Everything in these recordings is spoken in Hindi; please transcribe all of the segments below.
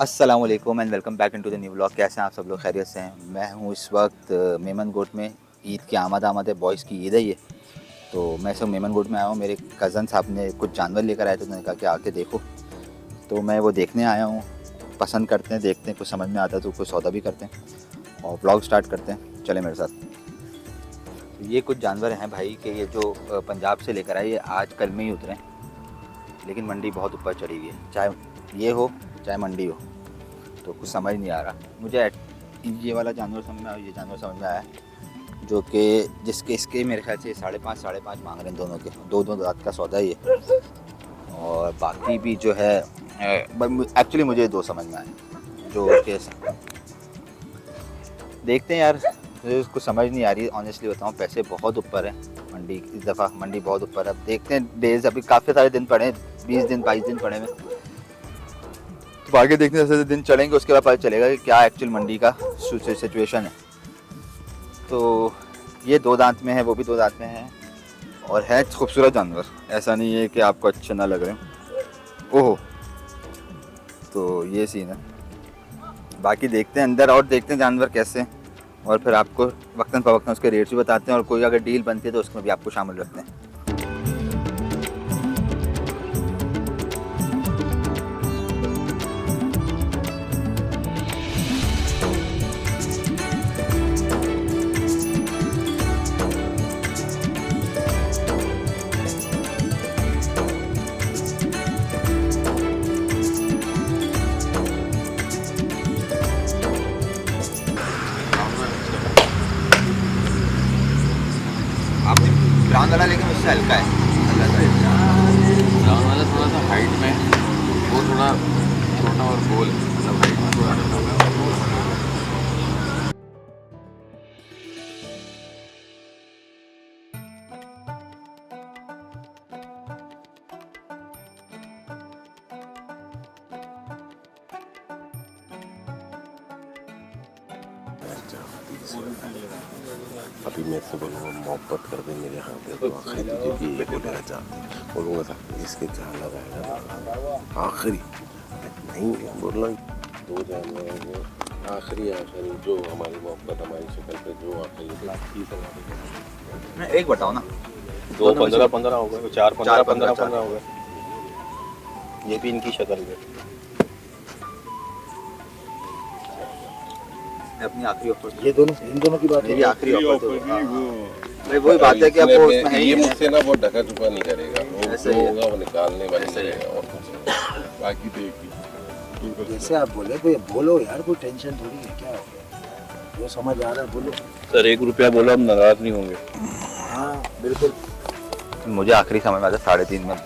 अस्सलाम वालेकुम and welcome back into the new vlog. कैसे हैं आप सब लोग? खैरियत से हैं? मैं हूँ इस वक्त मेमन गोट में। ईद की आमद है, बॉयज़ की ईद है ये। तो मैं सब मेमन गोट में आया हूँ। मेरे कज़न साहब ने कुछ जानवर लेकर आए थे, उन्होंने कहा कि आके देखो। तो मैं वो देखने आया हूँ। पसंद करते हैं, देखते हैं, कुछ समझ में आता है तो कुछ सौदा भी करते हैं और व्लॉग स्टार्ट करते हैं। चले मेरे साथ। ये कुछ जानवर हैं भाई कि ये जो पंजाब से लेकर आए, ये आज कल में ही उतरे, लेकिन मंडी बहुत ऊपर चढ़ी हुई है। चाहे ये हो चाहे मंडी हो, तो कुछ समझ नहीं आ रहा मुझे। ये वाला जानवर समझ में आया, ये जानवर समझ में आया, जो कि जिसके इसके मेरे ख्याल से 5.5 मांग रहे हैं दोनों के। दो दांत का सौदा ही है। और बाकी भी जो है एक्चुअली मुझे दो समझ में आए, जो कि देखते हैं यार। मुझे कुछ समझ नहीं आ रही, ऑनेस्टली बताऊँ। पैसे बहुत ऊपर है मंडी, इस दफ़ा मंडी बहुत ऊपर है। अब देखते हैं, डेज अभी काफ़ी सारे दिन पड़े हैं, 20 दिन 22 दिन पड़े हैं। तो आगे देखते हैं, जैसे दिन चलेंगे उसके बाद पता चलेगा कि क्या एक्चुअल मंडी का सिचुएशन है। तो ये दो दांत में है, वो भी दो दांत में है और है खूबसूरत जानवर। ऐसा नहीं है कि आपको अच्छे ना लग रहे हैं। ओहो, तो ये सीन है। बाकी देखते हैं अंदर और देखते हैं जानवर कैसे हैं, और फिर आपको वक्तन फ़वक्तन उसके रेट्स भी बताते हैं, और कोई अगर डील बनती है तो उसमें भी आपको शामिल रखते हैं। आपने ब्राउन वाला लेकिन उससे हल्का है, ब्राउन वाला थोड़ा सा हाइट में, वो थोड़ा छोटा और गोल, मतलब हाइट में थोड़ा सा कम है। अभी मैं से बोलूँगा मोहब्बत कर दे मेरे हाथ में, तो आखिरी तुझे भी ये बोलेगा चाहते, बोलूँगा साहब इसके क्या लगाएगा आखिरी, नहीं बोलना दो जानवर हैं आखिरी जो हमारी मोहब्बत हमारी शक्ल पे जो आखिरी। मैं एक बताओ ना, 2 15 हो गए, 4 15 हो गए। ये भी इनकी शक्ल है। अपनी आखिरी ऑफर, ये दोनों इन दोनों की बात है। मेरी आखिरी ऑफर भाई वही बात है कि आपको उसमें है ही ये नहीं मुझसे ना वो ढका छुपा नहीं करेगा, वो ऐसे जो ही है। होगा वो निकालने वाली करेगा और कुछ नहीं। बाकी देखिए जैसे आप बोले तो ये बोलो यार, कोई टेंशन थोड़ी है, क्या हो गया? जो समझ आ रहा है बोलो। सर 1 रुपया बोलो, हम नाराज नहीं होंगे। हाँ बिल्कुल। मुझे आखिरी समझ में आता है 3.5 में।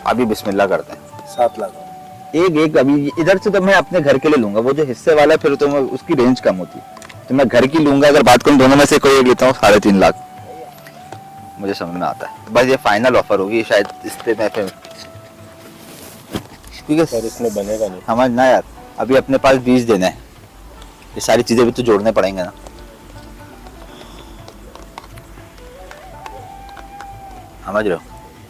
अभी बिस्मिल्लाह करते हैं। 7 लाख एक अभी इधर से तो मैं अपने घर के लिए लूंगा, वो जो हिस्से वाला फिर तो उसकी रेंज कम होती है, तो मैं घर की लूंगा। अगर बात करूं दोनों में से कोई एक लेता हूँ, 3.5 लाख मुझे समझ में आता है। बस ये फाइनल ऑफर होगी शायद, इस पे मैं फिर क्योंकि सर इसमें बनेगा नहीं। समझना यार, अभी अपने पास 20 दिन है, ये सारी चीजें भी तो जोड़ने पड़ेंगे ना। समझ रहे हो?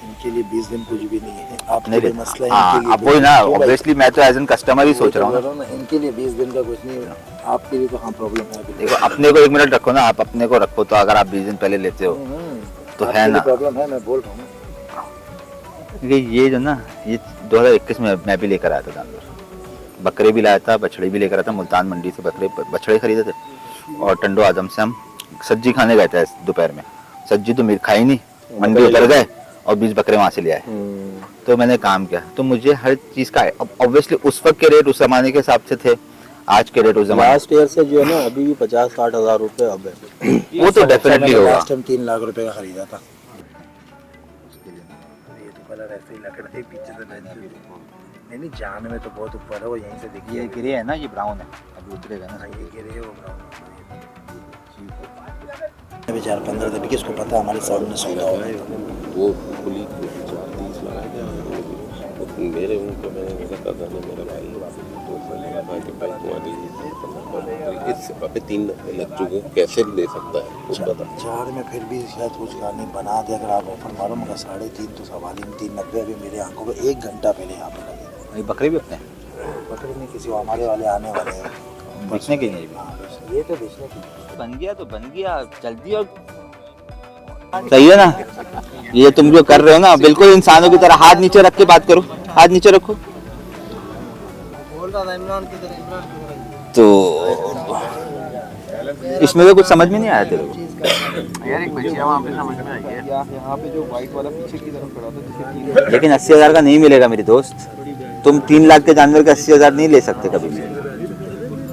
इनके लिए 20 दिन कुछ भी नहीं है। आप नहीं कोई लेता। मसला है हाँ, इनके लिए? अब वही ना, ऑब्वियसली मैं तो एज एन कस्टमर ही सोच रहा हूँ ना। इनके लिए 20 दिन का कुछ नहीं है, आपके लिए तो हाँ प्रॉब्लम है। देखो, अपने को 1 मिनट रखो ना, आप अपने को रखो, तो अगर आप 20 दिन पहले लेते हो तो है ना प्रॉब्लम है, मैं बोल रहा हूँ। क्योंकि ये जो ना, ये 2021 में मैं भी लेकर आया था जानवर, बकरे भी लाया था, बछड़े भी लेकर आया था। मुल्तान मंडी से बछड़े खरीदे थे, और टंडो आजम से हम सब्जी खाने गए थे दोपहर में। सब्जी तो मेरी खाई नहीं, मंडी उतर गए और 20 बकरे वहाँ से ले आए। तो मैंने काम किया, तो मुझे हर चीज़ का ऑब्वियसली उस वक्त के रेट उस जमाने के हिसाब से थे, आज के रेट उस जमाने लास्ट ईयर से जो है ना, अभी भी 50-60 हज़ार रुपये अब है। वो तो डेफिनेटली होगा। लास्ट टाइम 3 लाख रुपए का खरीदा था। ये तो कलर ऐसे ही लग रहा है पीछे से। नहीं जान में तो बहुत ऊपर है वो, यहीं से देखिए। ये ग्रे है ना, ये ब्राउन है, अभी उतरेगा ना। ये गिरे हो बेचारा 15 दिन की, इसको पता है हमारे सामने सौदा हो गया। वो खुली 4-30 लगाएगा, तो मेरे उनको मैंने जैसा कज़न है मेरा भाई, तो उसने कहा कि भाई तुम्हारी इस पे 3 लग चुके, कैसे ले सकता है कुछ बता। 4 में फिर भी शायद कुछ गाने बना दे अगर आप ऑफर मारो, मगर 3.5 तो सवाल ही 3.90 अभी मेरे आंखों में 1 घंटा पहले यहाँ पे लगे। ये बकरे भी अपने हैं। पकड़ नहीं किसी हमारे वाले आने वाले हैं बेचने के लिए भी ये तो बेचने की बन गया तो बन गया जल्दी। और सही है ना, ये तुम जो कर रहे हो ना बिल्कुल इंसानों की तरह। हाथ नीचे रख के बात करो, हाथ नीचे रखो। बोल रहा था इमरान की तरह तो इसमें तो कुछ समझ में नहीं आया तेरे को। यार एक बच्चियां वहाँ पे समझ में आई है। यहाँ पे जो वाइट वाला पीछे की तरफ खड़ा था जिसे लेकिन 80,000 का नहीं मिलेगा मेरी दोस्त। तुम 3 लाख के जानवर का 80,000 नहीं ले सकते कभी भी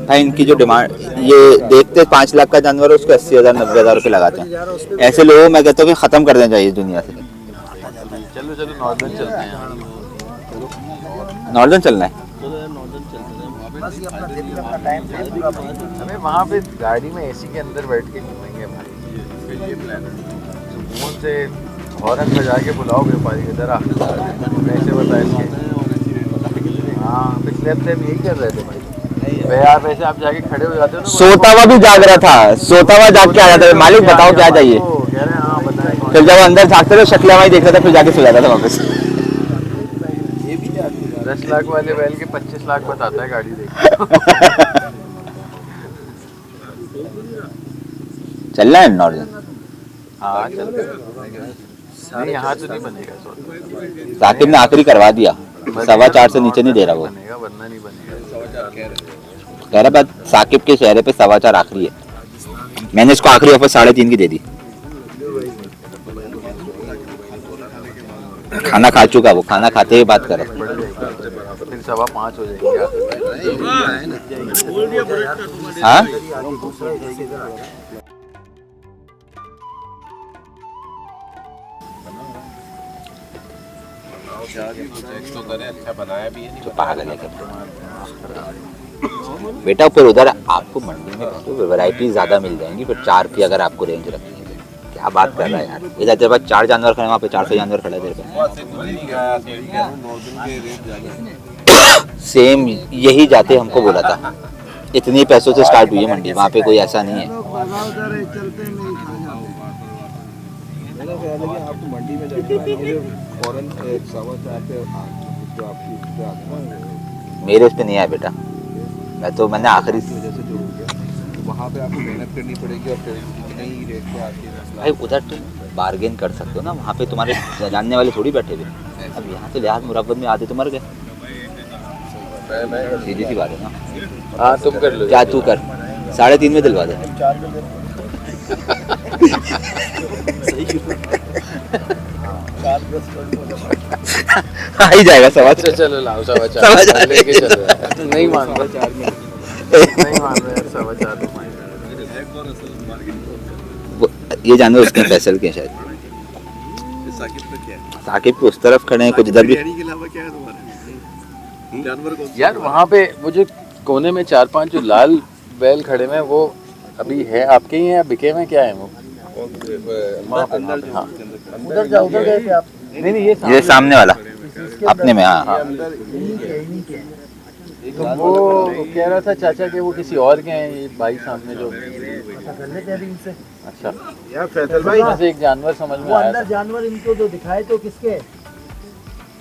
भाई। इनकी जो डिमांड, ये देखते 5 लाख का जानवर है उसको 80,000 90,000 रुपये लगाते हैं। ऐसे लोगों मैं कहता हूँ कि ख़त्म कर देना चाहिए दुनिया से। चलो चलो नॉर्दर्न चलते हैं। नॉर्दर्न चलना है। बस ये अपना दिन अपना टाइम हमें वहाँ पे गाड़ी में एसी के अंदर बैठ के घूमेंगे भाई। फिर ये प्लान है सुकून से हॉर्न बजा के बुलाओ व्यापारी की तरह, पैसे बताए इसके। हाँ पिछले हफ्ते हम यही कर रहे थे भाई। यार वैसे आप जाके खड़े हो जाते हो ना। सोता हुआ भी जाग रहा था, सोता हुआ जाग के आ जाता था, मालिक बताओ क्या चाहिए। कह रहे हैं हाँ बताएं। फिर जब अंदर झाँकते थे शक्ल हमारी देखता था, फिर जाके सो जाता था वापस। 10 लाख वाले बैल के 25 लाख बताता है गाड़ी देख। चलना है नॉर्दर्न। हाँ चलते हैं। नहीं यहाँ तो नहीं बनेगा साकिब ने आखिरी करवा दिया, 4.25 से नीचे नहीं दे रहा वो। बनेगा वरना नहीं बनेगा। कह रहा बात साकिब के चेहरे पे 4.25 आखिरी है। मैंने इसको आखिरी ऑफर 3.5 की दे दी। खाना खा चुका वो, खाना खाते ही बात कर रहा। बढ़ जाएगा फिर 5.25 हो जाएंगे। हाँ तो करें, अच्छा बनाया भी है। जो पागल है क्या बेटा। फिर उधर आपको मंडी में तो वैरायटी ज्यादा मिल जाएंगी। फिर 4 की अगर आपको रेंज रखनी है, क्या बात कर रहा है यार। इधर तेरे पास 4 जानवर खड़े, वहाँ पे 400 जानवर खड़े तेरे पास। सेम यही जाते हमको बोला था, इतने पैसों से स्टार्ट हुई है मंडी, वहाँ पे कोई ऐसा नहीं है। आपको मंडी में जाके फौरन 4.25 पे जो आपकी उस पे आता है मेरे उस पे नहीं आया बेटा। मैंने आखिरी वजह से जो हो गया, तो वहाँ पे आपको मेहनत करनी पड़ेगी और फिर इतने ही रेट पे आके भाई उधर तुम बार्गेन कर सकते हो ना, वहाँ पे तुम्हारे जानने वाले थोड़ी बैठे हुए। अब यहाँ तो लिहाज मुरब्बत में आते तो मर गए। सीधी सी बात है ना। हाँ तुम कर लो। क्या तू कर, 3.5 में दिलवा दे। आ ही जाएगा 4.25। चलो लाओ 4.25 लेके चलो। नहीं मान रहा 4 में, नहीं मान रहा 4.25। ये जानवर उसके फैसल के शायद साकिब पे उस तरफ खड़े हैं, कुछ इधर भी। यार वहाँ पे वो जो कोने में 4-5 जो लाल बैल खड़े हैं वो अभी है आपके ही हैं या बिके में, क्या है वो? उधर जाओ, उधर गए थे आप? नहीं ये सामने वाला अपने में। हाँ तो वो कह रहा था चाचा के वो किसी और के हैं, ये भाई सामने जो। अच्छा यार फैसल भाई वहाँ से एक जानवर समझ में वो आया अंदर था। जानवर इनको जो दिखाए तो किसके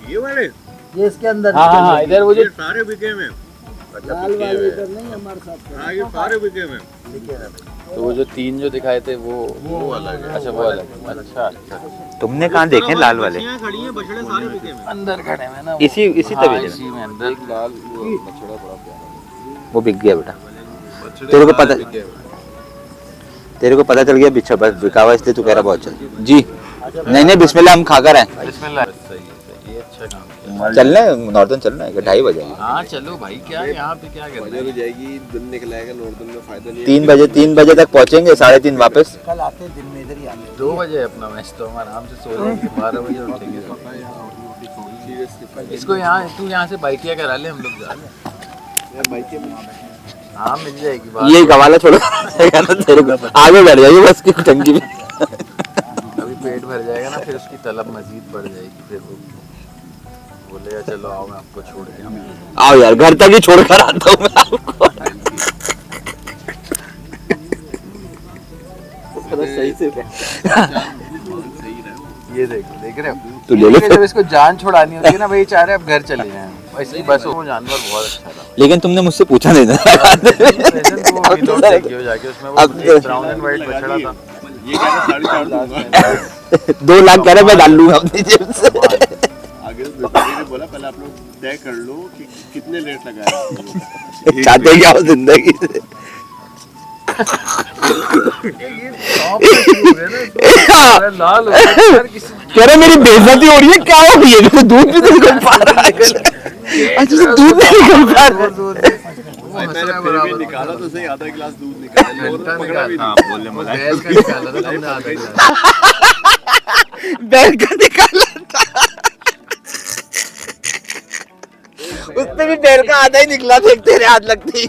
ये वाले ये इसके अंदर हाँ इधर वो जो सारे बिके में, लाल वाले इधर नहीं हमारे साथ हाँ ये सारे बिके में। तो वो जो 3 जो दिखाए थे वो अलग है। अच्छा वो अलग है। अच्छा तुमने कहाँ देखे लाल वाले? खड़ी हैं बछड़े सारे बिके में। अंदर खड़े हैं ना इसी तबीले में इसी में अंदर। लाल बछड़ा बड़ा प्यारा। वो बिक गया बेटा। तेरे को पता चल गया बिछा बस बिका हुआ, इसलिए तू कह रहा बहुत चल। जी नहीं बिस्मिल्लाह, हम खाकर आए। बिस्मिल्लाह। सही है, ये अच्छा काम किया। चलना है नॉर्दर्न, चलना है 2:30 बजे। हाँ चलो भाई, क्या यहाँ पे क्या करना है? जाएगी दिन निकलाएगा नॉर्दर्न में, फायदा नहीं। 3 बजे तक पहुंचेंगे, 3:30 वापस। कल आते दिन में इधर ही आते 2 बजे अपना मैच, तो हम आराम से सो जाएंगे, 12 बजे उठेंगे। इसको यहाँ तू यहाँ से बाइकिया करा ले, हम लोग जा ले। हाँ मिल जाएगी बात। ये गवाला छोड़ो तेरे को आगे बढ़ जाएगी बस की टंकी में। अभी पेट भर जाएगा ना, फिर उसकी तलब मजीद बढ़ जाएगी, फिर वो बोलेगा चलो आओ मैं आपको छोड़ के आऊँ। आओ यार, घर तक ही छोड़ कर आता हूँ मैं आपको। सही से ये देखो, देख रहे हो? तू ले ले। जब इसको जान छुड़ानी होती है ना, वही चाह रहे अब घर चले जाएं। ऐसी बस वो जानवर बहुत अच्छा था। लेकिन तुमने मुझसे पूछा नहीं था। लेजेंड वो विदाउट देखिए हो जाके उसमें वो एक ब्राउन एंड व्हाइट बछड़ा था। ये क्या 4.5 दूंगा 2 लाख कह रहे मैं डाल लूंगा अपनी जेब से। आगे तो व्यापारी ने बोला पहले आप लोग तय कर लो कि कितने रेट लगाए चाहते क्या हो जिंदगी से। लाल हो गया यार किसी कह रहे मेरी बेइज्जती हो रही है, क्या हो गई है? जो दूध भी नहीं निकल पा रहा है। अच्छा से दूध नहीं निकल पा रहा है। मैंने फिर भी निकाला तो सही, आधा गिलास दूध निकाला और पकड़ा भी नहीं। बैल का निकाला था तुमने आधा गिलास। बैल का निकाला था, उसमें भी बैल का आधा ही निकला था, तेरे हाथ लगते ही।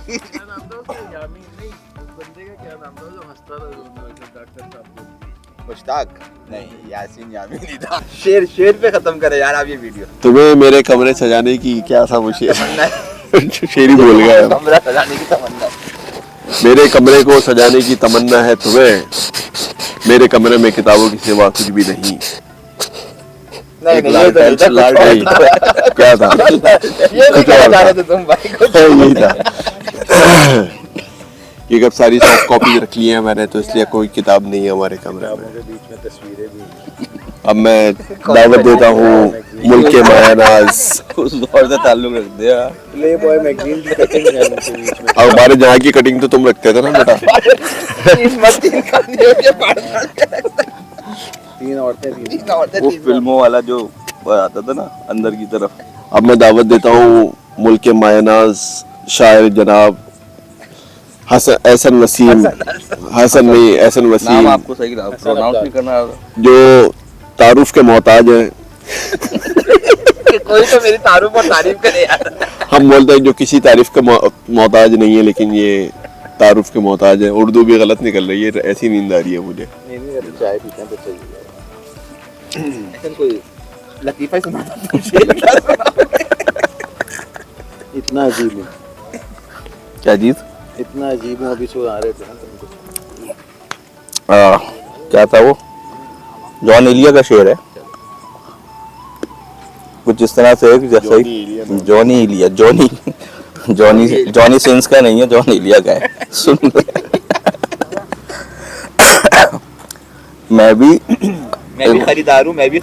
मुश्ताक नहीं, यासीन यामी नहीं था। शेर पे खत्म करे यार आप ये वीडियो। तुम्हें मेरे कमरे सजाने की क्या था वो शेर? शेर ही बोल गया। कमरा सजाने की तमन्ना है। मेरे कमरे को सजाने की तमन्ना है तुम्हें, मेरे कमरे में किताबों की सिवा कुछ भी नहीं। नहीं एक नहीं, ये तो नहीं था, लाल कुछ और नहीं। था। क्या था? ये नहीं कहना चाह रहे थे तुम भाई, कुछ यही था। ये कब सारी सॉफ्ट कॉपी रख ली है मैंने, तो इसलिए कोई किताब नहीं है हमारे कमरे में। के बीच में तस्वीरें भी अब मैं दावत देता हूँ मुल्क के मायानाज। उस दौर से ताल्लुक रख दिया। प्ले बॉय मैगजीन की कटिंग है उनके बीच में। अब हमारे जहाँ की कटिंग तो तुम रखते थे ना बेटा। तीन औरतें थी। वो फिल्मों वाला जो वो आता था ना अंदर की तरफ। अब मैं दावत देता हूँ मुल्क के मायानाज शायर जनाब एहसन वसीम, हसन नहीं एहसन नाम वसीम, आपको सही प्रोनाउंस नहीं करना आता। जो तारुफ के मोहताज हैं। कोई तो मेरी तारुफ और तारीफ करे यार। हम बोलते हैं जो किसी तारीफ के मोहताज नहीं है, लेकिन ये तारुफ के मोहताज है। उर्दू भी गलत निकल रही है, ऐसी नींद आ रही है मुझे। नहीं अभी चाय पीते हैं तो चाहिए। कोई लतीफा ही सुना था। इतना अजीब है, क्या चीज? इतना अजीब हूँ। अभी सुना रहे थे ना तुमको। क्या था वो? जॉन एलिया का शेर है कुछ इस तरह से, जैसे जॉनी एलिया, जॉनी सिंस का नहीं है, जॉन एलिया का है। सुन मैं भी खरीदार हूँ, मैं भी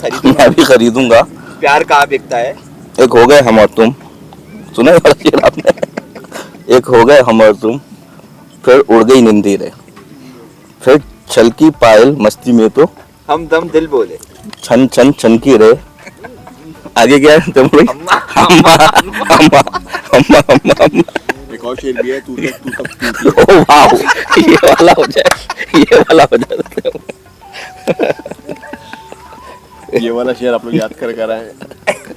खरीदूंगा। प्यार कहाँ बिकता है। एक हो गए हम और तुम, सुना है वाला शेर आपने? एक हो गए हम और तुम, फिर उड़ गई नींदीरें, फिर छलकी पायल मस्ती में तो हम दम दिल बोले। छन छन छनकी रहे। आगे क्या है तुम? अम्मा अम्मा अम्मा अम्मा अम्मा अम्मा। एक और शेर भी है, तू तक ओ वाओ, ये वाला हो जाए, ये वाला हो जाए। ये वाला शेर आप लोग याद कर रहा है।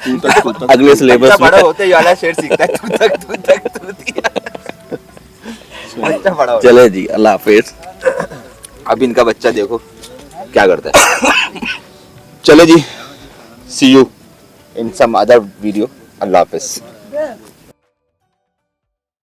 तू तक अगले सिलेबस में बड़ा होते ही वाला शेर सीखता है। तू तक बच्चा बड़ा होता है। चले जी, अल्लाह हाफिज। अब इनका बच्चा देखो क्या करता है। चले जी, see you in some other video. अल्लाह हाफिज।